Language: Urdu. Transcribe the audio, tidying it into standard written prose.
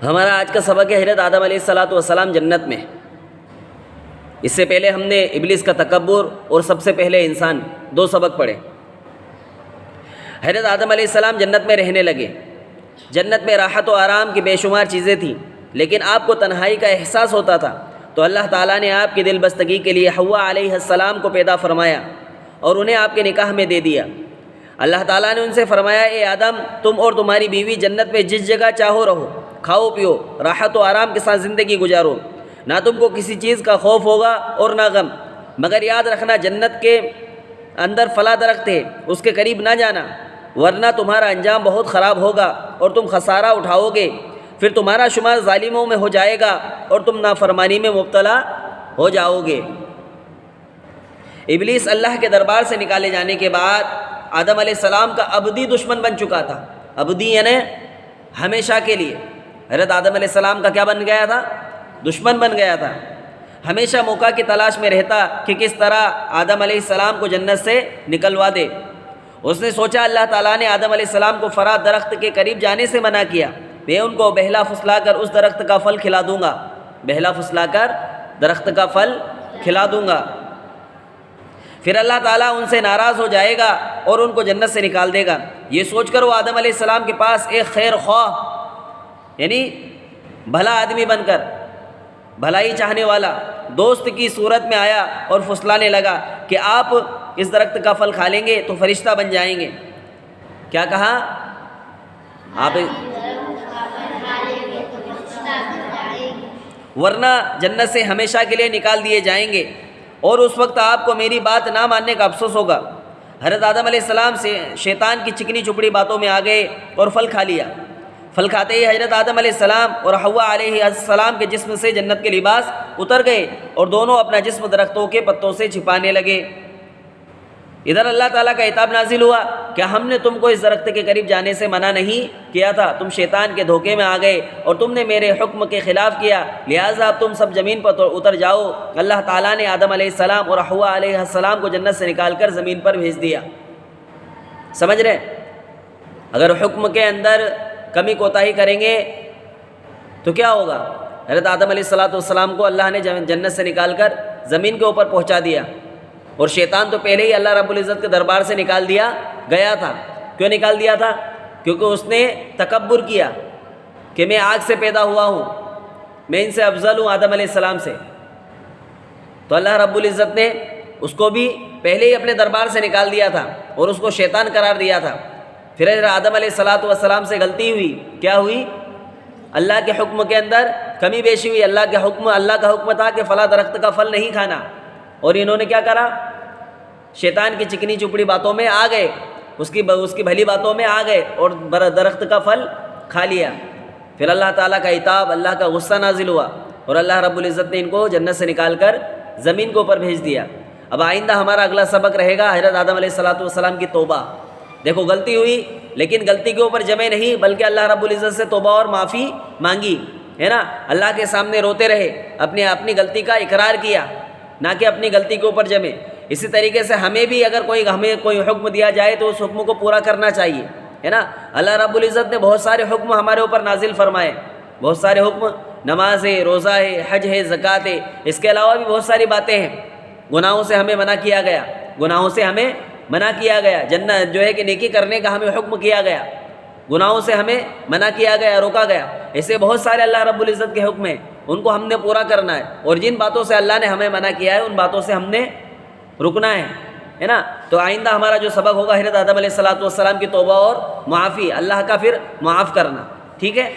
ہمارا آج کا سبق ہے حضرت آدم علیہ السلام جنت میں۔ اس سے پہلے ہم نے ابلیس کا تکبر اور سب سے پہلے انسان، دو سبق پڑھے۔ حضرت آدم علیہ السلام جنت میں رہنے لگے۔ جنت میں راحت و آرام کی بے شمار چیزیں تھیں، لیکن آپ کو تنہائی کا احساس ہوتا تھا، تو اللہ تعالیٰ نے آپ کی دل بستگی کے لیے حوا علیہ السلام کو پیدا فرمایا اور انہیں آپ کے نکاح میں دے دیا۔ اللہ تعالیٰ نے ان سے فرمایا، اے آدم، تم اور تمہاری بیوی جنت میں جس جگہ چاہو رہو، کھاؤ پیو، راحت و آرام کے ساتھ زندگی گزارو، نہ تم کو کسی چیز کا خوف ہوگا اور نہ غم، مگر یاد رکھنا جنت کے اندر فلاں درخت ہے، اس کے قریب نہ جانا، ورنہ تمہارا انجام بہت خراب ہوگا اور تم خسارہ اٹھاؤ گے، پھر تمہارا شمار ظالموں میں ہو جائے گا اور تم نافرمانی میں مبتلا ہو جاؤ گے۔ ابلیس اللہ کے دربار سے نکالے جانے کے بعد آدم علیہ السلام کا ابدی دشمن بن چکا تھا۔ ابدی یعنی ہمیشہ کے لیے۔ حضرت آدم علیہ السلام کا کیا بن گیا تھا؟ دشمن بن گیا تھا۔ ہمیشہ موقع کی تلاش میں رہتا کہ کس طرح آدم علیہ السلام کو جنت سے نکلوا دے۔ اس نے سوچا اللہ تعالیٰ نے آدم علیہ السلام کو فرات درخت کے قریب جانے سے منع کیا، میں ان کو بہلا پھسلا کر اس درخت کا پھل کھلا دوں گا، بہلا پھسلا کر درخت کا پھل کھلا دوں گا، پھر اللہ تعالیٰ ان سے ناراض ہو جائے گا اور ان کو جنت سے نکال دے گا۔ یہ سوچ کر وہ آدم علیہ السلام کے پاس ایک خیر خواہ یعنی بھلا آدمی بن کر، بھلائی چاہنے والا دوست کی صورت میں آیا اور پھسلانے لگا کہ آپ اس درخت کا پھل کھا لیں گے تو فرشتہ بن جائیں گے۔ کیا کہا؟ آپ ورنہ جنت سے ہمیشہ کے لیے نکال دیے جائیں گے اور اس وقت آپ کو میری بات نہ ماننے کا افسوس ہوگا۔ حضرت آدم علیہ السلام سے شیطان کی چکنی چپڑی باتوں میں آ گئے اور پھل کھا لیا۔ پھل کھاتے ہی حضرت آدم علیہ السلام اور حوا علیہ السلام کے جسم سے جنت کے لباس اتر گئے اور دونوں اپنا جسم درختوں کے پتوں سے چھپانے لگے۔ ادھر اللہ تعالیٰ کا عتاب نازل ہوا کہ ہم نے تم کو اس درخت کے قریب جانے سے منع نہیں کیا تھا، تم شیطان کے دھوکے میں آ گئے اور تم نے میرے حکم کے خلاف کیا، لہٰذا اب تم سب زمین پر اتر جاؤ۔ اللہ تعالیٰ نے آدم علیہ السلام اور حوا علیہ السلام کو جنت سے نکال کر زمین پر بھیج دیا۔ سمجھ رہے؟ اگر حکم کے اندر کمی کوتاہی کریں گے تو کیا ہوگا؟ حضرت آدم علیہ السلام کو اللہ نے جنت سے نکال کر زمین کے اوپر پہنچا دیا، اور شیطان تو پہلے ہی اللہ رب العزت کے دربار سے نکال دیا گیا تھا۔ کیوں نکال دیا تھا؟ کیونکہ اس نے تکبر کیا کہ میں آگ سے پیدا ہوا ہوں، میں ان سے افضل ہوں آدم علیہ السلام سے، تو اللہ رب العزت نے اس کو بھی پہلے ہی اپنے دربار سے نکال دیا تھا اور اس کو شیطان قرار دیا تھا۔ پھر حضرت آدم علیہ السلام سے غلطی ہوئی، کیا ہوئی؟ اللہ کے حکم کے اندر کمی بیشی ہوئی۔ اللہ کا حکم تھا کہ فلاں درخت کا پھل نہیں کھانا، اور انہوں نے کیا کرا؟ شیطان کی چکنی چپڑی باتوں میں آ گئے، اس کی بھلی باتوں میں آ گئے اور درخت کا پھل کھا لیا۔ پھر اللہ تعالیٰ کا عتاب، اللہ کا غصہ نازل ہوا اور اللہ رب العزت نے ان کو جنت سے نکال کر زمین کے اوپر بھیج دیا۔ اب آئندہ ہمارا اگلا سبق رہے گا حضرت آدم علیہ السلام کی توبہ۔ دیکھو غلطی ہوئی، لیکن غلطی کے اوپر جمے نہیں، بلکہ اللہ رب العزت سے توبہ اور معافی مانگی، ہے نا؟ اللہ کے سامنے روتے رہے، اپنی غلطی کا اقرار کیا، نہ کہ اپنی غلطی کے اوپر جمے۔ اسی طریقے سے ہمیں بھی اگر ہمیں کوئی حکم دیا جائے تو اس حکم کو پورا کرنا چاہیے، ہے نا؟ اللہ رب العزت نے بہت سارے حکم ہمارے اوپر نازل فرمائے، بہت سارے حکم، نماز ہے، روزہ ہے، حج ہے، زکوٰۃ ہے، اس کے علاوہ بھی بہت ساری باتیں ہیں۔ گناہوں سے ہمیں منع کیا گیا، گناہوں سے ہمیں منع کیا گیا، جنت جو ہے کہ نیکی کرنے کا ہمیں حکم کیا گیا، گناہوں سے ہمیں منع کیا گیا، روکا گیا۔ ایسے بہت سارے اللہ رب العزت کے حکم ہیں، ان کو ہم نے پورا کرنا ہے، اور جن باتوں سے اللہ نے ہمیں منع کیا ہے ان باتوں سے ہم نے رکنا ہے نا؟ تو آئندہ ہمارا جو سبق ہوگا حضرت آدم علیہ السلام کی توبہ اور معافی، اللہ کا پھر معاف کرنا، ٹھیک ہے؟